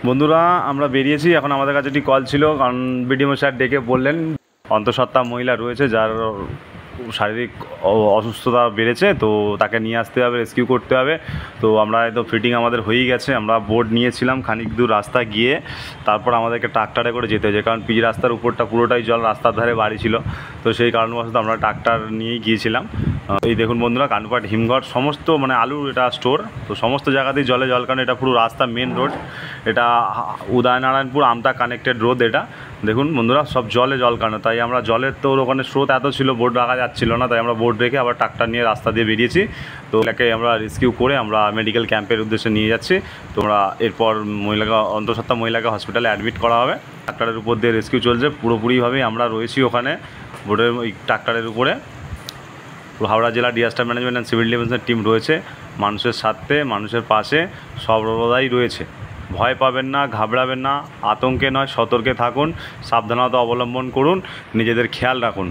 বন্ধুরা আমরা বেরিয়েছি। এখন আমাদের কাছে একটি কল ছিল, কারণ বিডিএম স্যার ডেকে বললেন অন্তঃসত্ত্বা মহিলা রয়েছে যার শারীরিক অসুস্থতা বেড়েছে, তো তাকে নিয়ে আসতে হবে, রেস্কিউ করতে হবে। তো আমরা একদম ফিটিং আমাদের হয়েই গেছে। আমরা বোট নিয়েছিলাম, খানিক দূর রাস্তা গিয়ে তারপর আমাদেরকে ট্রাক্টরে করে যেতে হয়েছে, কারণ পিচ রাস্তার উপরটা পুরোটাই জল, রাস্তার ধারে বাড়ি ছিল। তো সেই কারণবশত আমরা ট্রাক্টর নিয়েই গিয়েছিলাম। এই দেখুন বন্ধুরা, কানুপাট, হিমঘর, সমস্ত মানে আলুর এটা স্টোর, তো সমস্ত জায়গাতেই জলে জল, কারণ এটা পুরো রাস্তা, মেন রোড। এটা উদয়নারায়ণপুর আমতা কানেক্টেড রোড। এটা দেখুন বন্ধুরা, সব জলে জল, কারণ তাই আমরা জলের তো ওখানে স্রোত এত ছিল, বোট রাখা যাচ্ছিল না, তাই আমরা বোট রেখে আবার ট্রাক্টর নিয়ে রাস্তা দিয়ে বেরিয়েছি। তো এটাকে আমরা রেস্কিউ করে আমরা মেডিকেল ক্যাম্পের উদ্দেশ্যে নিয়ে যাচ্ছি। তোমরা এরপর অন্তঃসত্ত্বা মহিলাকে হসপিটালে অ্যাডমিট করা হবে। ট্রাক্টরের উপর দিয়ে রেস্কিউ চলছে পুরোপুরিভাবেই, আমরা রয়েছি ওখানে বোটের ওই ট্রাক্টরের উপরে। হাওড়া জেলা ডিজাস্টার ম্যানেজমেন্ট অ্যান্ড সিভিল ডিফেন্সের টিম রয়েছে মানুষের সাথে, মানুষের পাশে সর্বদাই রয়েছে। ভয় পাবেন না, ঘাবড়াবেন না, আতঙ্কে নয়, সতর্কে থাকুন, সাবধানতা অবলম্বন করুন, নিজেদের খেয়াল রাখুন।